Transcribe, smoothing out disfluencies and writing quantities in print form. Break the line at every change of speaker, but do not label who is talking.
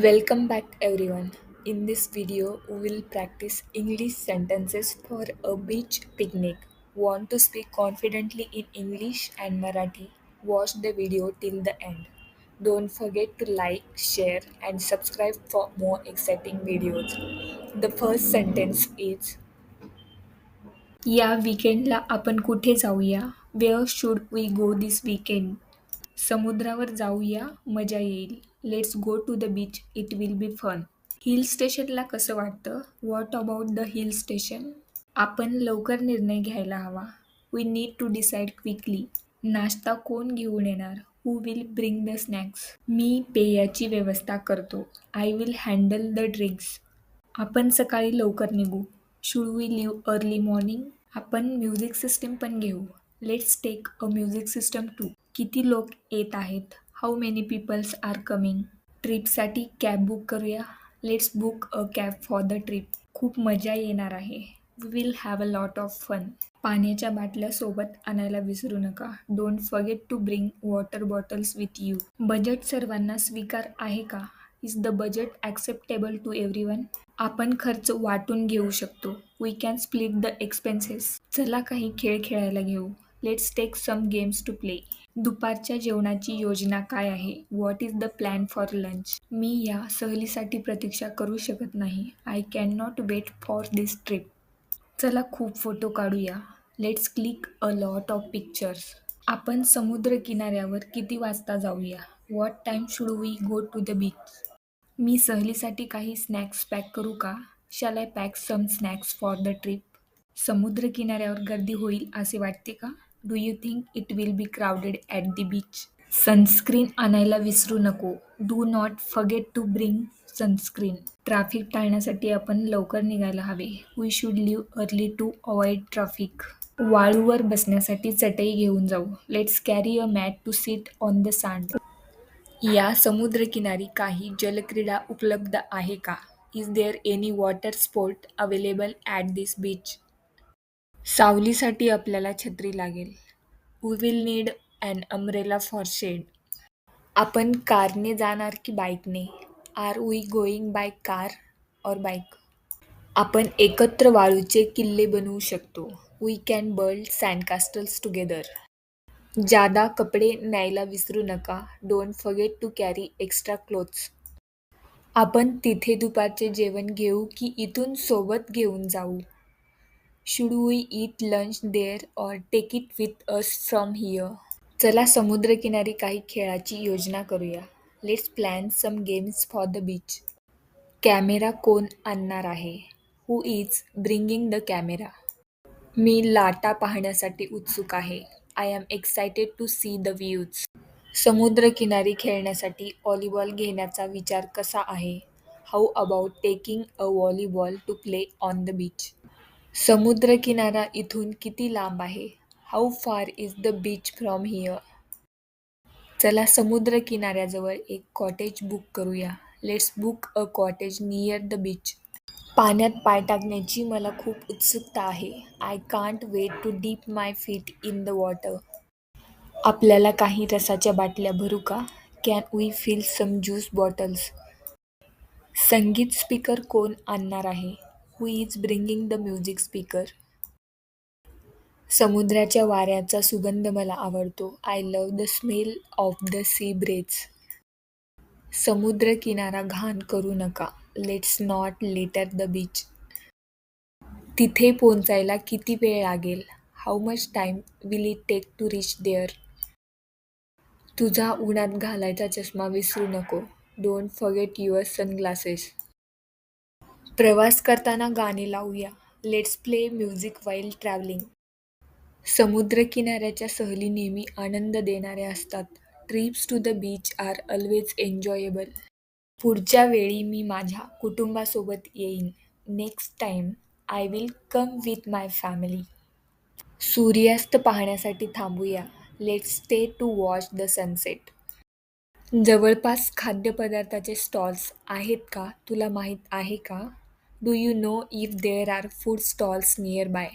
Welcome back everyone. In this video, we will practice English sentences for a beach picnic. Want to speak confidently in English and Marathi? Watch the video till the end. Don't forget to like, share and subscribe for more exciting videos. The first sentence is या वीकेंडला आपण कुठे जाऊया? Where should we go this weekend? समुद्रावर जाऊया, मजा येईल. Let's go to the beach, it will be fun. Hill स्टेशनला कसं वाटतं? What about the hill station? आपण लवकर निर्णय घ्यायला हवा. We need to decide quickly. नाश्ता कोण घेऊन येणार? Who will bring the snacks? मी पेयाची व्यवस्था करतो. I will handle the drinks. आपण सकाळी लवकर निघू. Should we leave early morning? आपण म्युझिक सिस्टीम पण घेऊ. Let's take a music system to. किती लोक येत आहेत? How many peoples are coming? ट्रिपसाठी कॅब बुक करूया. Let's book a cab for the trip. खूप मजा येणार आहे. We will have a lot of fun. पाण्याच्या बाटल्या सोबत आणायला विसरू नका. Don't forget to bring water bottles with you. Budget सर्वांना स्वीकार आहे का? Is the budget acceptable to everyone? आपण खर्च वाटून घेऊ शकतो. We can split the expenses. चला काही खेळ खेळायला घेऊ. Let's take some games to play. दुपारच्या जेवणाची योजना काय आहे? What is the plan for lunch? मी या सहलीसाठी प्रतीक्षा करू शकत नाही. I can not wait for this trip. चला खूप फोटो काढूया. Let's click a lot of pictures. आपण समुद्र किनाऱ्यावर किती वाजता जाऊया? What time should we go to the beach? मी सहलीसाठी काही स्नॅक्स पॅक करू का? Shall I pack some snacks for the trip? समुद्र किनाऱ्यावर गर्दी होईल असे वाटते का? Do you think it will be crowded at the beach? Sunscreen आणायला विसरू नको. Do not forget to bring sunscreen. Traffic टाळण्यासाठी आपण लवकर निघायला हवे. We should leave early to avoid traffic. वाळूवर बसण्यासाठी चटई घेऊन जाऊ. Let's carry a mat to sit on the sand. या समुद्रकिनारी काही जलक्रीडा उपलब्ध आहे का? Is there any water sport available at this beach? सावलीसाठी आपल्याला छत्री लागेल. We will need an umbrella for shade. आपण कारने जाणार की बाईकने? Are we going by car और बाईक? आपण एकत्र वाळूचे किल्ले बनवू शकतो. We can build sandcastles together. जादा कपडे न्यायला विसरू नका. Don't forget to carry extra clothes. आपण तिथे दुपारचे जेवण घेऊ की इथून सोबत घेऊन जाऊ? Should we eat lunch there और take it with us from here? चला समुद्रकिनारी काही खेळाची योजना करूया. Let's plan some games for the beach. Camera कोण आणणार आहे? Who is bringing the camera? मी लाटा पाहण्यासाठी उत्सुक आहे. I am excited to see the views. समुद्रकिनारी खेळण्यासाठी व्हॉलीबॉल घेण्याचा विचार कसा आहे? How about taking a volleyball to play on the beach? समुद्रकिनारा इथून किती लांब आहे? How far is the beach from here? चला समुद्र किनाऱ्याजवळ एक कॉटेज बुक करूया. Let's book a cottage near the beach. पाण्यात पाय टाकण्याची मला खूप उत्सुकता आहे. I can't wait to dip my feet in the water. आपल्याला काही रसाच्या बाटल्या भरू का? Can we fill some juice bottles? संगीत स्पीकर कोण आणणार आहे? Who is bringing the music speaker? समुद्राच्या वाऱ्याचा सुगंध मला आवडतो. I love the smell of the sea breeze. समुद्रकिनारा घाण करू नका. Let's not litter the beach. तिथे पोहोचायला किती वेळ लागेल? How much time will it take to reach there? तुझा उन्हात घालायचा चष्मा विसरू नको. Don't forget your sunglasses. प्रवास करताना गाणे लावूया. Let's play music while travelling. समुद्रकिनाऱ्याच्या सहली नेहमी आनंद देणाऱ्या असतात. Trips to the beach are always enjoyable. पुढच्या वेळी मी माझ्या कुटुंबासोबत येईन. Next time I will come with my family. सूर्यास्त पाहण्यासाठी थांबूया. Let's stay to watch the sunset. जवळपास खाद्यपदार्थाचे स्टॉल्स आहेत का? तुला माहीत आहे का? Do you know if there are food stalls near by?